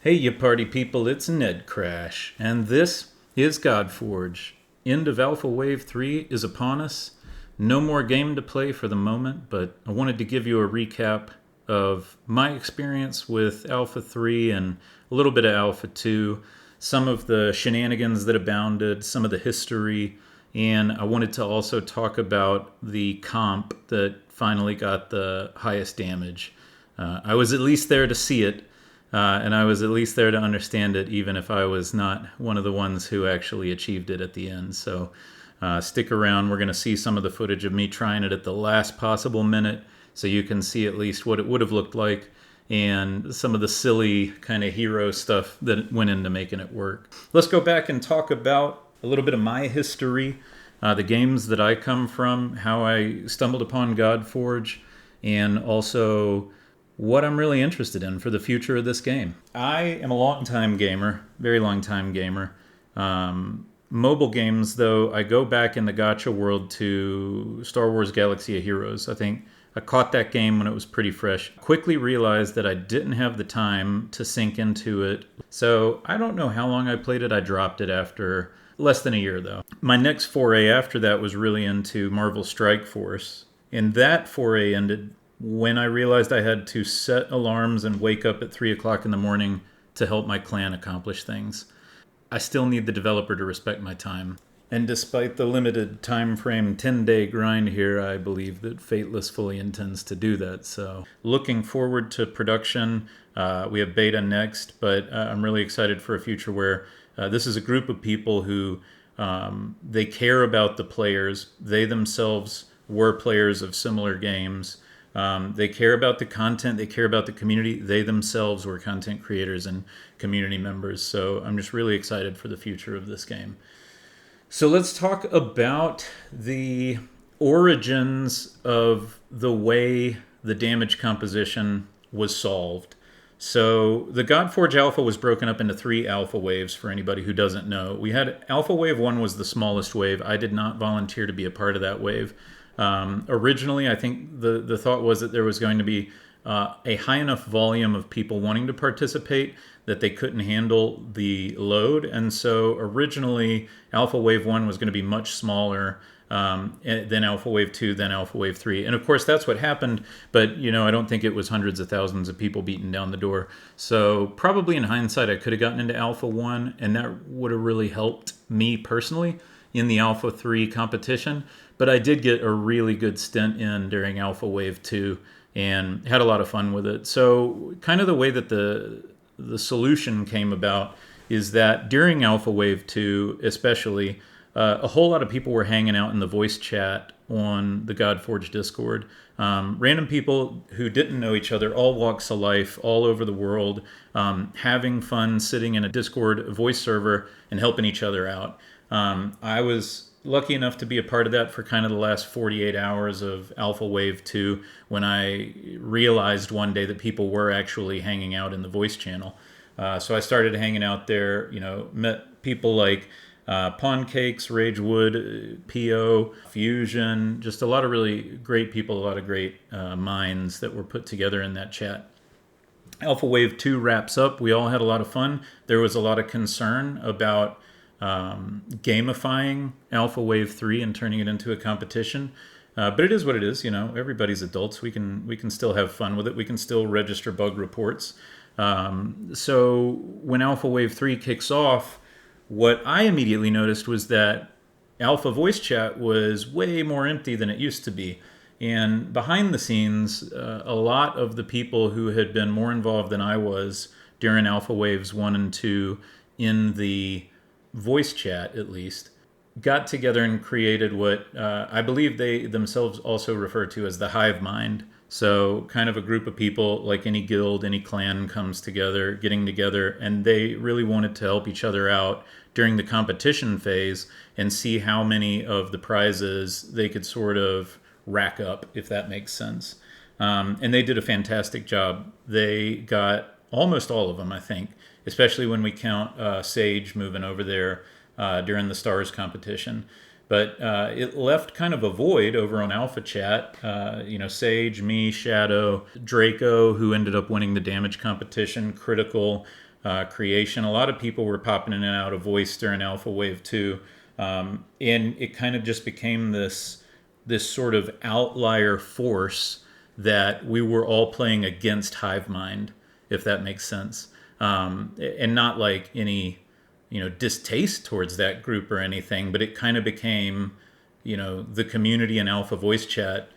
Hey, you party people, it's Ned Crash, and this is Godforge. End of Alpha Wave 3 is upon us. No more game to play for the moment, but I wanted to give you a recap of my experience with Alpha 3 and a little bit of Alpha 2, some of the shenanigans that abounded, some of the history, and I wanted to also talk about the comp that finally got the highest damage. I was at least there to see it, and I was at least there to understand it, even if I was not one of the ones who actually achieved it at the end. So stick around. We're going to see some of the footage of me trying it at the last possible minute, so you can see at least what it would have looked like and some of the silly kind of hero stuff that went into making it work. Let's go back and talk about a little bit of my history, the games that I come from, how I stumbled upon Godforge, and also what I'm really interested in for the future of this game. I am a long time gamer, very long time gamer. Mobile games, though, I go back in the gacha world to Star Wars Galaxy of Heroes. I think I caught that game when it was pretty fresh. Quickly realized that I didn't have the time to sink into it. So I don't know how long I played it. I dropped it after less than a year, though. My next foray after that was really into Marvel Strike Force. And that foray ended when I realized I had to set alarms and wake up at 3 o'clock in the morning to help my clan accomplish things. I still need the developer to respect my time. And despite the limited time frame 10-day grind here, I believe that Fateless fully intends to do that. So looking forward to production. We have beta next, but I'm really excited for a future where this is a group of people who they care about the players. They themselves were players of similar games. They care about the content. They care about the community. They themselves were content creators and community members. So I'm just really excited for the future of this game. So let's talk about the origins of the way the damage composition was solved. So the Godforge Alpha was broken up into 3 alpha waves for anybody who doesn't know. We had Alpha Wave 1 was the smallest wave. I did not volunteer to be a part of that wave. Originally, I think the thought was that there was going to be a high enough volume of people wanting to participate that they couldn't handle the load. And so originally, Alpha Wave 1 was going to be much smaller than Alpha Wave 2, then Alpha Wave 3. And of course, that's what happened. But, I don't think it was hundreds of thousands of people beating down the door. So probably in hindsight, I could have gotten into Alpha 1, and that would have really helped me personally in the Alpha 3 competition. But I did get a really good stint in during Alpha Wave 2 and had a lot of fun with it. So kind of the way that the solution came about is that during Alpha Wave 2 especially, a whole lot of people were hanging out in the voice chat on the Godforge Discord. Random people who didn't know each other, all walks of life, all over the world, having fun sitting in a Discord voice server and helping each other out. I was lucky enough to be a part of that for kind of the last 48 hours of Alpha Wave 2 when I realized one day that people were actually hanging out in the voice channel. So I started hanging out there, met people like Pawncakes, Ragewood, PO, Fusion, just a lot of really great people, a lot of great minds that were put together in that chat. Alpha Wave 2 wraps up. We all had a lot of fun. There was a lot of concern about gamifying Alpha Wave 3 and turning it into a competition. But it is what it is, everybody's adults. We can still have fun with it. We can still register bug reports. So when Alpha Wave 3 kicks off, what I immediately noticed was that Alpha voice chat was way more empty than it used to be. And behind the scenes, a lot of the people who had been more involved than I was during Alpha Waves 1 and 2 in the voice chat, at least, got together and created what I believe they themselves also refer to as the Hivemind. So kind of a group of people, like any guild, any clan comes together, getting together, and they really wanted to help each other out during the competition phase and see how many of the prizes they could sort of rack up, if that makes sense. And they did a fantastic job. They got almost all of them, I think, especially when we count Sage moving over there during the Stars competition. But it left kind of a void over on Alpha Chat. Sage, me, Shadow, Draco, who ended up winning the damage competition, Critical, creation. A lot of people were popping in and out of voice during Alpha Wave 2. And it kind of just became this sort of outlier force that we were all playing against Hivemind, if that makes sense. And not like any, distaste towards that group or anything, but it kind of became, the community in Alpha Voice Chat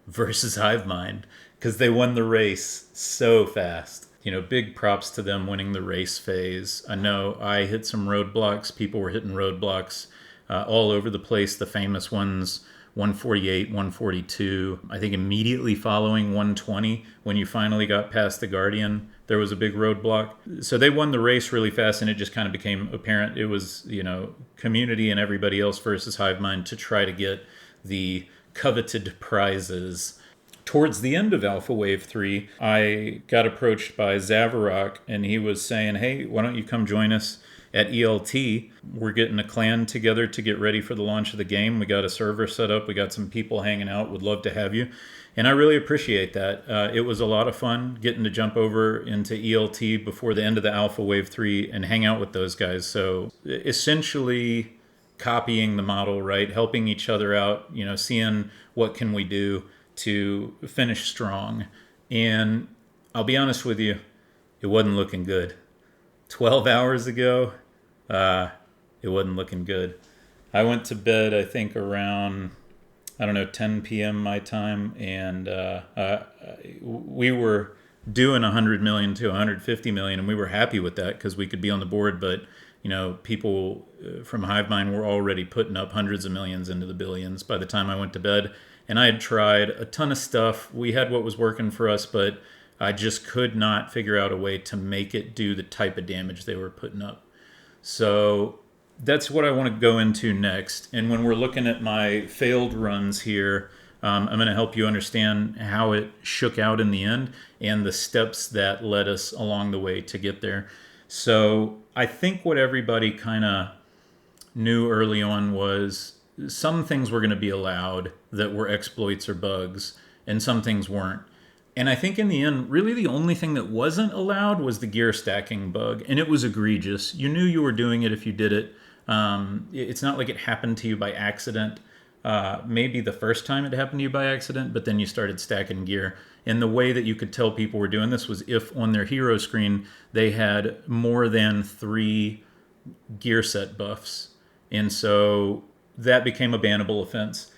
versus Hivemind, because they won the race so fast. Big props to them winning the race phase. I know I hit some roadblocks. People were hitting roadblocks all over the place. The famous ones, 148, 142. I think immediately following 120, when you finally got past the Guardian, there was a big roadblock. So they won the race really fast, and it just kind of became apparent it was, community and everybody else versus Hivemind to try to get the coveted prizes. Towards the end of Alpha Wave 3, I got approached by Zavarok, and he was saying, hey, why don't you come join us at ELT? We're getting a clan together to get ready for the launch of the game. We got a server set up. We got some people hanging out. Would love to have you. And I really appreciate that. It was a lot of fun getting to jump over into ELT before the end of the Alpha Wave 3 and hang out with those guys. So essentially copying the model, right? Helping each other out, seeing what can we do to finish strong. And I'll be honest with you, it wasn't looking good. 12 hours ago, it wasn't looking good. I went to bed, I think, around, 10 p.m. my time, and we were doing 100 million to 150 million, and we were happy with that because we could be on the board, but people from Hivemind were already putting up hundreds of millions into the billions by the time I went to bed. And I had tried a ton of stuff. We had what was working for us, but I just could not figure out a way to make it do the type of damage they were putting up. So that's what I want to go into next. And when we're looking at my failed runs here, I'm going to help you understand how it shook out in the end and the steps that led us along the way to get there. So I think what everybody kind of knew early on was some things were going to be allowed that were exploits or bugs, and some things weren't. And I think in the end, really the only thing that wasn't allowed was the gear stacking bug, and it was egregious. You knew you were doing it if you did it. It's not like it happened to you by accident. Maybe the first time it happened to you by accident, but then you started stacking gear. And the way that you could tell people were doing this was if on their hero screen they had more than 3 gear set buffs. And so that became a bannable offense.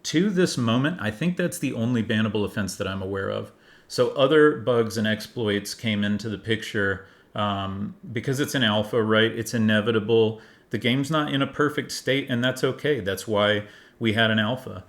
To this moment, I think that's the only bannable offense that I'm aware of. So other bugs and exploits came into the picture because it's an alpha, right? It's inevitable. The game's not in a perfect state, and that's okay. That's why we had an alpha.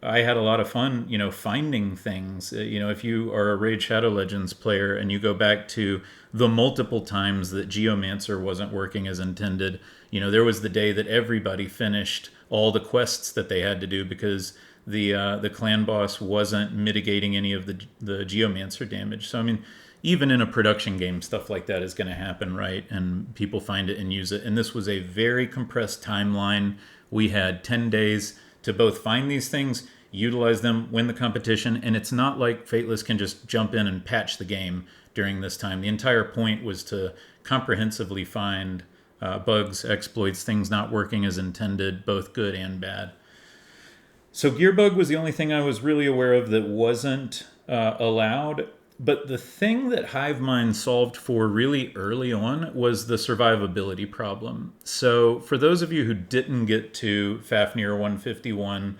I had a lot of fun, finding things. If you are a Raid Shadow Legends player and you go back to the multiple times that Geomancer wasn't working as intended, there was the day that everybody finished all the quests that they had to do because the clan boss wasn't mitigating any of the Geomancer damage. So, even in a production game, stuff like that is going to happen, right? And people find it and use it. And this was a very compressed timeline. We had 10 days to both find these things, utilize them, win the competition, and it's not like Fateless can just jump in and patch the game during this time. The entire point was to comprehensively find bugs, exploits, things not working as intended, both good and bad. So Gearbug was the only thing I was really aware of that wasn't allowed. But the thing that Hivemind solved for really early on was the survivability problem. So for those of you who didn't get to Fafnir 151,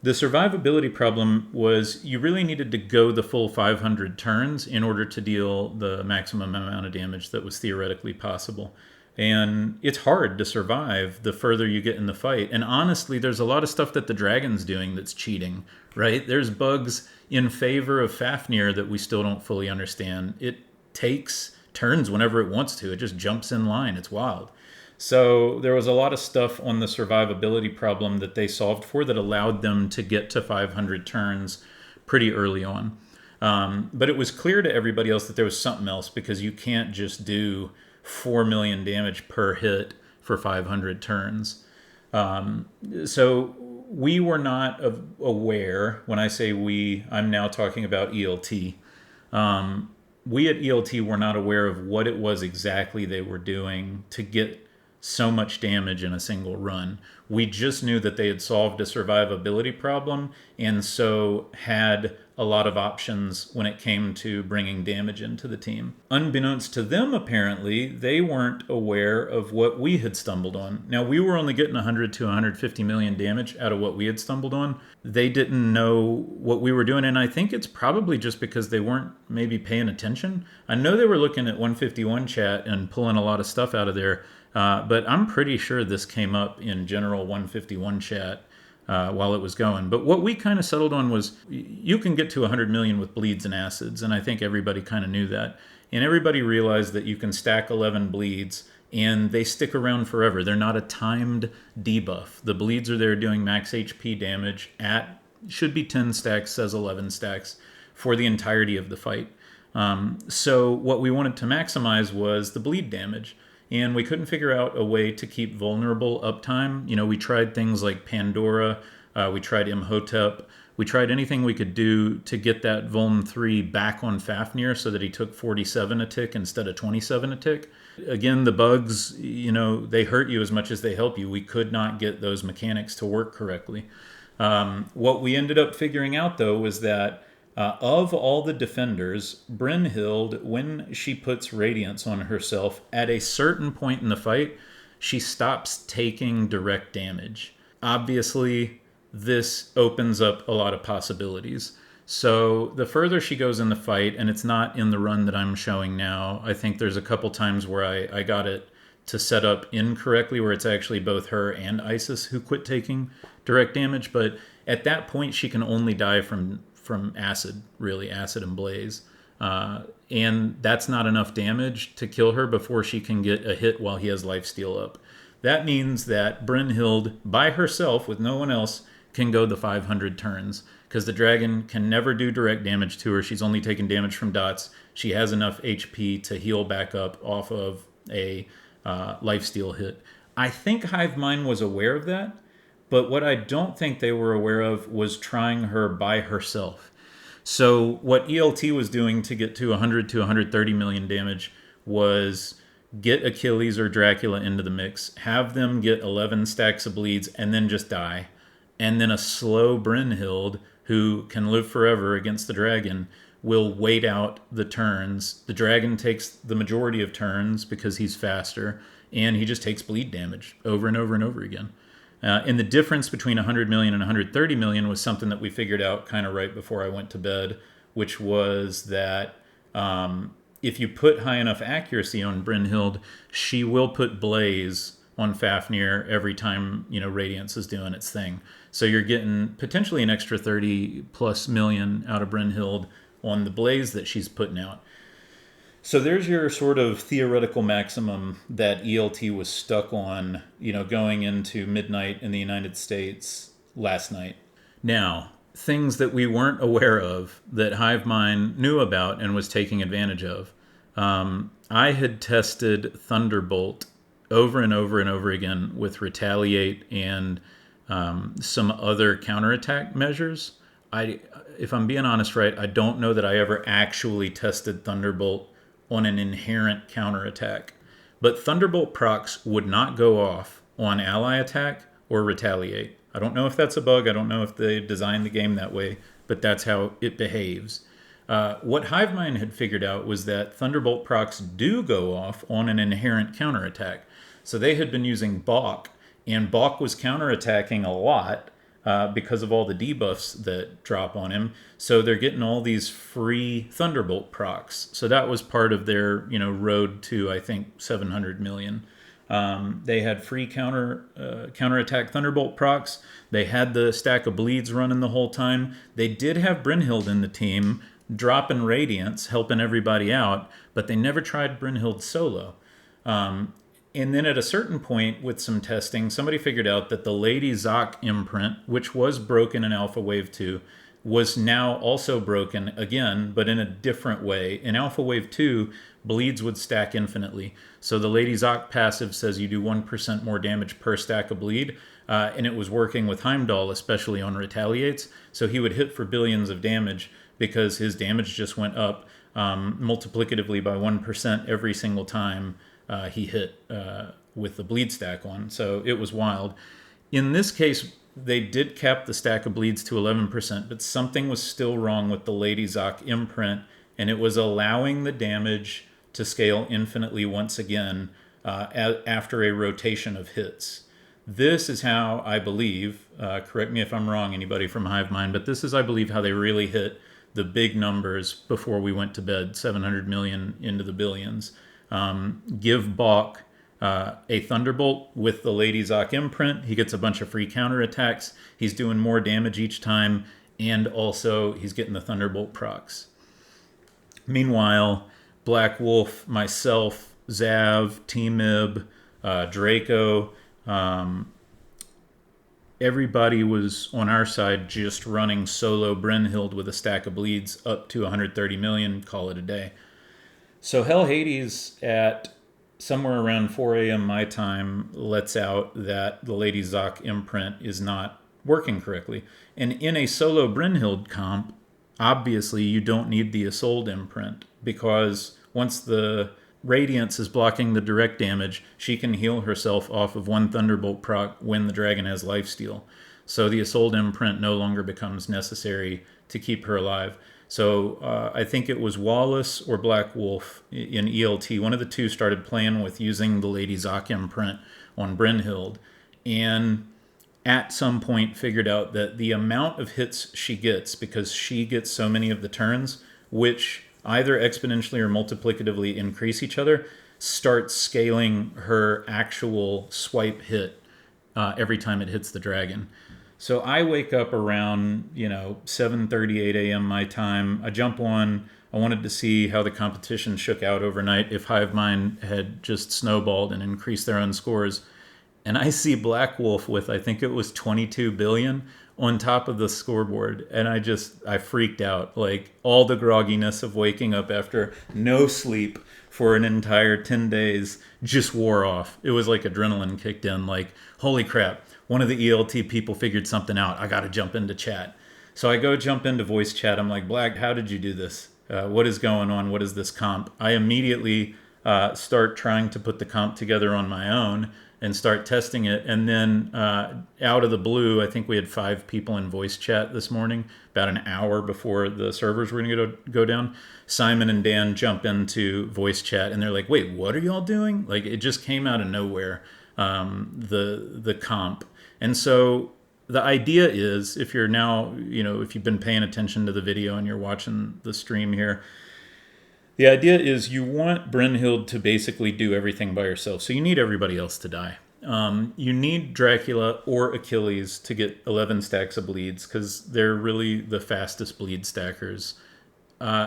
the survivability problem was you really needed to go the full 500 turns in order to deal the maximum amount of damage that was theoretically possible. And it's hard to survive the further you get in the fight. And honestly, there's a lot of stuff that the dragon's doing that's cheating, right? There's bugs in favor of Fafnir that we still don't fully understand. It takes turns whenever it wants to. It just jumps in line. It's wild. So there was a lot of stuff on the survivability problem that they solved for that allowed them to get to 500 turns pretty early on. But it was clear to everybody else that there was something else because you can't just do 4 million damage per hit for 500 turns. So we were not aware, when I say we, I'm now talking about ELT, we at ELT were not aware of what it was exactly they were doing to get so much damage in a single run. We just knew that they had solved a survivability problem and so had a lot of options when it came to bringing damage into the team. Unbeknownst to them, apparently, they weren't aware of what we had stumbled on. Now, we were only getting 100 to 150 million damage out of what we had stumbled on. They didn't know what we were doing, and I think it's probably just because they weren't maybe paying attention. I know they were looking at 151 chat and pulling a lot of stuff out of there, but I'm pretty sure this came up in general 151 chat while it was going. But what we kind of settled on was you can get to 100 million with bleeds and acids, and I think everybody kind of knew that. And everybody realized that you can stack 11 bleeds, and they stick around forever. They're not a timed debuff. The bleeds are there doing max HP damage at, should be 10 stacks, says 11 stacks, for the entirety of the fight. So what we wanted to maximize was the bleed damage. And we couldn't figure out a way to keep vulnerable uptime. You know, we tried things like Pandora, we tried Imhotep, we tried anything we could do to get that Vuln 3 back on Fafnir so that he took 47 a tick instead of 27 a tick. Again, the bugs, you know, they hurt you as much as they help you. We could not get those mechanics to work correctly. What we ended up figuring out, though, was that of all the defenders, Brynhild, when she puts Radiance on herself, at a certain point in the fight, she stops taking direct damage. Obviously, this opens up a lot of possibilities. So the further she goes in the fight, and it's not in the run that I'm showing now, I think there's a couple times where I got it to set up incorrectly, where it's actually both her and Isis who quit taking direct damage. But at that point, she can only die from acid, really, acid and blaze. And that's not enough damage to kill her before she can get a hit while he has lifesteal up. That means that Brynhild, by herself, with no one else, can go the 500 turns, because the dragon can never do direct damage to her. She's only taking damage from dots. She has enough HP to heal back up off of a lifesteal hit. I think Hivemind was aware of that, but what I don't think they were aware of was trying her by herself. So what ELT was doing to get to 100 to 130 million damage was get Achilles or Dracula into the mix, have them get 11 stacks of bleeds, and then just die. And then a slow Brynhild, who can live forever against the dragon, will wait out the turns. The dragon takes the majority of turns because he's faster, and he just takes bleed damage over and over and over again. And the difference between 100 million and 130 million was something that we figured out kind of right before I went to bed, which was that if you put high enough accuracy on Brynhild, she will put Blaze on Fafnir every time, you know, Radiance is doing its thing. So you're getting potentially an extra 30 plus million out of Brynhild on the Blaze that she's putting out. So there's your sort of theoretical maximum that ELT was stuck on, you know, going into midnight in the United States last night. Now, things that we weren't aware of that Hivemind knew about and was taking advantage of. I had tested Thunderbolt over and over and over again with Retaliate and some other counterattack measures. If I'm being honest, right, I don't know that I ever actually tested Thunderbolt on an inherent counterattack. But Thunderbolt procs would not go off on ally attack or Retaliate. I don't know if that's a bug. I don't know if they designed the game that way, but that's how it behaves. What Hivemind had figured out was that Thunderbolt procs do go off on an inherent counterattack. So they had been using Balk, and Balk was counterattacking a lot because of all the debuffs that drop on him. So they're getting all these free Thunderbolt procs. So that was part of their, you know, road to, I think, 700 million. They had free counterattack Thunderbolt procs. They had the stack of bleeds running the whole time. They did have Brynhild in the team, dropping Radiance, helping everybody out, but they never tried Brynhild solo. And then at a certain point with some testing, somebody figured out that the Lady Zoc imprint, which was broken in Alpha Wave 2, was now also broken again, but in a different way. In Alpha Wave 2, bleeds would stack infinitely. So the Lady Zoc passive says you do 1% more damage per stack of bleed, and it was working with Heimdall, especially on Retaliates. So he would hit for billions of damage because his damage just went up. multiplicatively by 1% every single time he hit with the bleed stack one. So it was wild. In this case, they did cap the stack of bleeds to 11%, but something was still wrong with the Lady Zoc imprint, and it was allowing the damage to scale infinitely once again after a rotation of hits. This is how I believe, correct me if I'm wrong, anybody from Hivemind, but this is, I believe, how they really hit the big numbers before we went to bed, 700 million into the billions. Give Balk a Thunderbolt with the Lady Zoc imprint. He gets a bunch of free counterattacks. He's doing more damage each time, and also he's getting the Thunderbolt procs. Meanwhile, Black Wolf, myself, Zav, T-Mib, Draco, everybody was on our side just running solo Brynhild with a stack of bleeds up to 130 million, call it a day. So Hell Hades at somewhere around 4 a.m. my time lets out that the Lady Zoc imprint is not working correctly. And in a solo Brynhild comp, obviously you don't need the Isolde imprint, because once the Radiance is blocking the direct damage, she can heal herself off of one Thunderbolt proc when the dragon has lifesteal. So the Isolde imprint no longer becomes necessary to keep her alive. So I think it was Wallace or Black Wolf in ELT. One of the two started playing with using the Lady Zoc imprint on Brynhild, and at some point figured out that the amount of hits she gets, because she gets so many of the turns, which either exponentially or multiplicatively increase each other, starts scaling her actual swipe hit every time it hits the dragon. So I wake up around 7:38 a.m. my time. I jump on. I wanted to see how the competition shook out overnight, if Hivemind had just snowballed and increased their own scores. And I see Black Wolf with, I think it was 22 billion on top of the scoreboard. And I freaked out. Like, all the grogginess of waking up after no sleep for an entire 10 days just wore off. It was like adrenaline kicked in. Like, holy crap, one of the ELT people figured something out. I got to jump into chat. So I go jump into voice chat. I'm like, Black, how did you do this? What is going on? What is this comp? I immediately start trying to put the comp together on my own and start testing it. And then out of the blue, I think we had 5 people in voice chat this morning, about an hour before the servers were going to go down. Simon and Dan jump into voice chat, and they're like, wait, what are y'all doing? Like, it just came out of nowhere, the comp. And so the idea is, if you're now, if you've been paying attention to the video and you're watching the stream here, the idea is you want Brynhild to basically do everything by herself. So you need everybody else to die. You need Dracula or Achilles to get 11 stacks of bleeds, because they're really the fastest bleed stackers.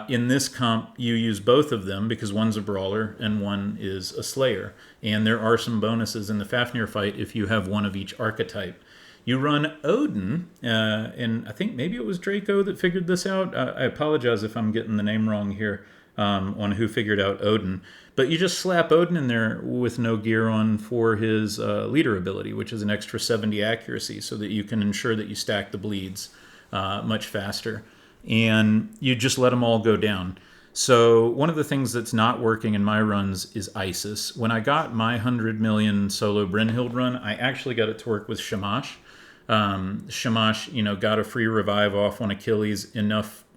In this comp, you use both of them because one's a brawler and one is a slayer. And there are some bonuses in the Fafnir fight if you have one of each archetype. You run Odin, and I think maybe it was Draco that figured this out. I apologize if I'm getting the name wrong here. On who figured out Odin. But you just slap Odin in there with no gear on for his leader ability, which is an extra 70 accuracy, so that you can ensure that you stack the bleeds much faster. And you just let them all go down. So one of the things that's not working in my runs is Isis. When I got my 100 million solo Brynhild run, I actually got it to work with Shamash. Shamash, got a free revive off on Achilles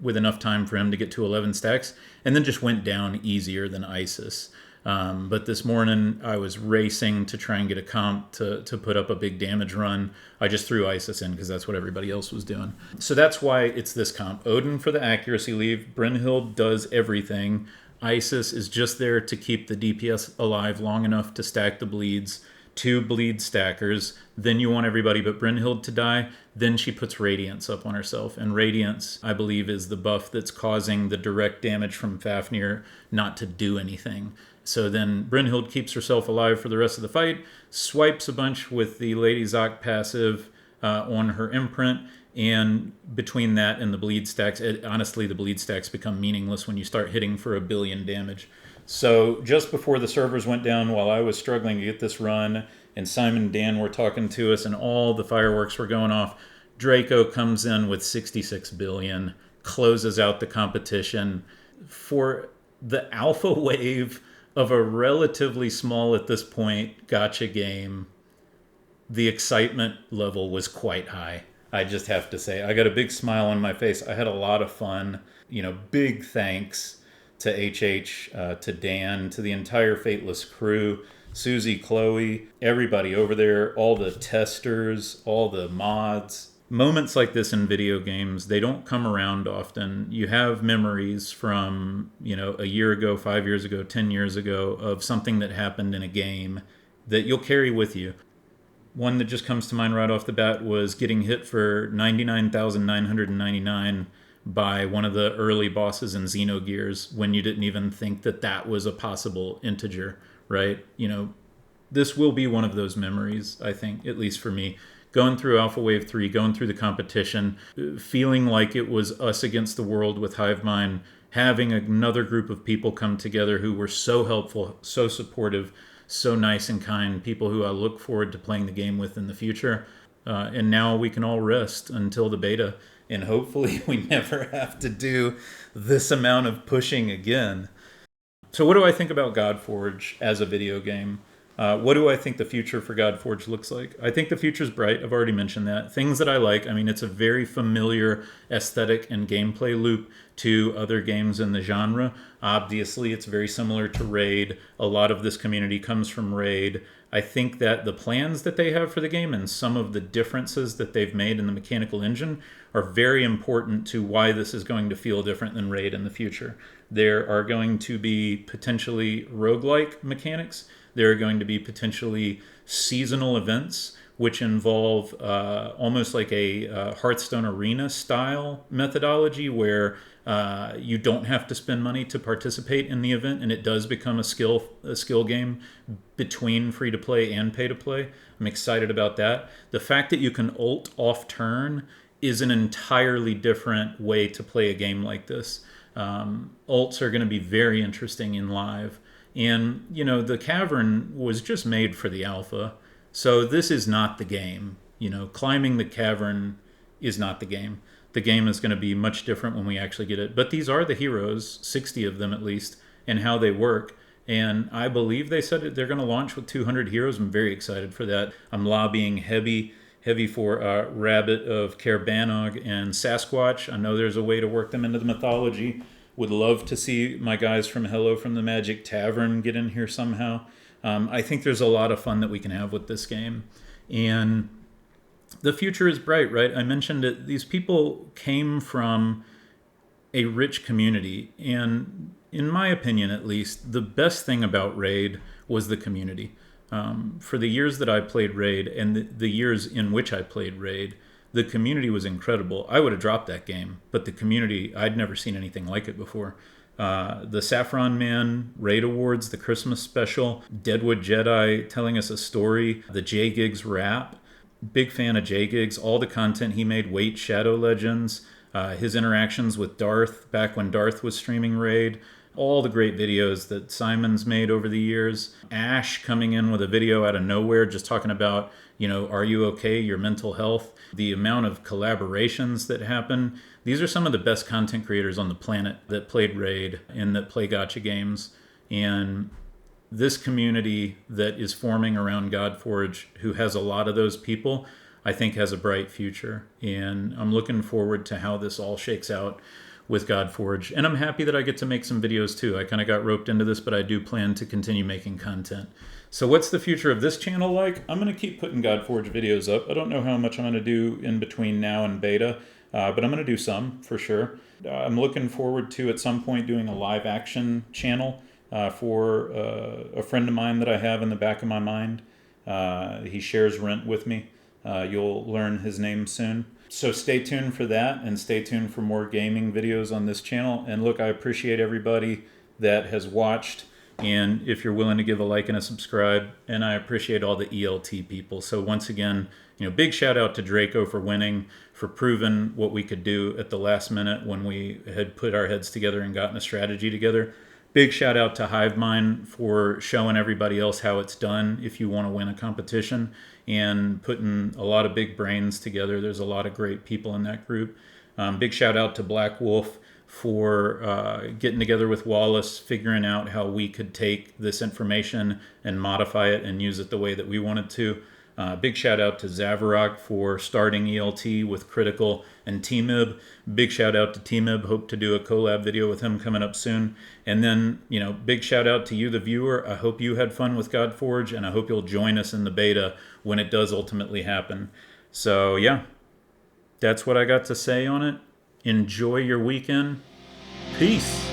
with enough time for him to get to 11 stacks, and then just went down easier than Isis. But this morning I was racing to try and get a comp to put up a big damage run. I just threw Isis in because that's what everybody else was doing. So that's why it's this comp. Odin for the accuracy leave. Brynhild does everything. Isis is just there to keep the DPS alive long enough to stack the bleeds. 2 bleed stackers. Then you want everybody but Brynhild to die. Then she puts Radiance up on herself. And Radiance, I believe, is the buff that's causing the direct damage from Fafnir not to do anything. So then Brynhild keeps herself alive for the rest of the fight, swipes a bunch with the Lady Zoc passive on her imprint, and between that and the bleed stacks, honestly, the bleed stacks become meaningless when you start hitting for 1 billion damage. So just before the servers went down, while I was struggling to get this run, and Simon and Dan were talking to us, and all the fireworks were going off, Draco comes in with 66 billion, closes out the competition. For the alpha wave of a relatively small at this point gotcha game, the excitement level was quite high. I just have to say, I got a big smile on my face. I had a lot of fun. Big thanks to HH, to Dan, to the entire Fateless crew, Susie, Chloe, everybody over there, all the testers, all the mods. Moments like this in video games, they don't come around often. You have memories from, a year ago, 5 years ago, 10 years ago of something that happened in a game that you'll carry with you. One that just comes to mind right off the bat was getting hit for 99,999 by one of the early bosses in Xenogears when you didn't even think that that was a possible integer, right? This will be one of those memories, I think, at least for me. Going through Alpha Wave 3, going through the competition, feeling like it was us against the world with Hivemind, having another group of people come together who were so helpful, so supportive, so nice and kind, people who I look forward to playing the game with in the future. And now we can all rest until the beta, and hopefully we never have to do this amount of pushing again. So what do I think about Godforge as a video game? What do I think the future for Godforge looks like? I think the future's bright. I've already mentioned that. Things that I like, it's a very familiar aesthetic and gameplay loop to other games in the genre. Obviously, it's very similar to Raid. A lot of this community comes from Raid. I think that the plans that they have for the game and some of the differences that they've made in the mechanical engine are very important to why this is going to feel different than Raid in the future. There are going to be potentially roguelike mechanics. There are going to be potentially seasonal events, which involve almost like a Hearthstone arena style methodology where you don't have to spend money to participate in the event, and it does become a skill game between free to play and pay to play. I'm excited about that. The fact that you can ult off turn is an entirely different way to play a game like this. Ults are going to be very interesting in live. And, the cavern was just made for the alpha. So this is not the game. Climbing the cavern is not the game. The game is going to be much different when we actually get it. But these are the heroes, 60 of them at least, and how they work. And I believe they said they're going to launch with 200 heroes. I'm very excited for that. I'm lobbying heavy for Rabbit of Caerbannog and Sasquatch. I know there's a way to work them into the mythology. Would love to see my guys from Hello from the Magic Tavern get in here somehow. I think there's a lot of fun that we can have with this game. And the future is bright, right? I mentioned it. These people came from a rich community. And in my opinion, at least, the best thing about Raid was the community. For the years that I played Raid and the years in which I played Raid, the community was incredible. I would have dropped that game, but the community, I'd never seen anything like it before. The Saffron Man Raid Awards, the Christmas special, Deadwood Jedi telling us a story, the J Gigs rap. Big fan of J Gigs, all the content he made, Wait, Shadow Legends, his interactions with Darth back when Darth was streaming Raid, all the great videos that Simon's made over the years. Ash coming in with a video out of nowhere just talking about, are you okay, your mental health, the amount of collaborations that happen. These are some of the best content creators on the planet that played Raid and that play gacha games. And this community that is forming around Godforge, who has a lot of those people, I think has a bright future. And I'm looking forward to how this all shakes out with Godforge. And I'm happy that I get to make some videos too. I kind of got roped into this, but I do plan to continue making content. So what's the future of this channel like? I'm going to keep putting Godforge videos up. I don't know how much I'm going to do in between now and beta, but I'm going to do some for sure. I'm looking forward to at some point doing a live action channel for a friend of mine that I have in the back of my mind. He shares rent with me. You'll learn his name soon. So stay tuned for that, and stay tuned for more gaming videos on this channel. And look, I appreciate everybody that has watched, and if you're willing to give a like and a subscribe, and I appreciate all the ELT people. So once again, big shout out to Draco for winning, for proving what we could do at the last minute when we had put our heads together and gotten a strategy together. Big shout out to Hivemind for showing everybody else how it's done if you want to win a competition, and putting a lot of big brains together. There's a lot of great people in that group. Big shout out to Black Wolf for getting together with Wallace, figuring out how we could take this information and modify it and use it the way that we wanted to. Big shout out to Zavarok for starting ELT with Critical and T-Mib. Big shout out to T-Mib. Hope to do a collab video with him coming up soon. And then, big shout out to you, the viewer. I hope you had fun with Godforge, and I hope you'll join us in the beta when it does ultimately happen. So, yeah, that's what I got to say on it. Enjoy your weekend. Peace.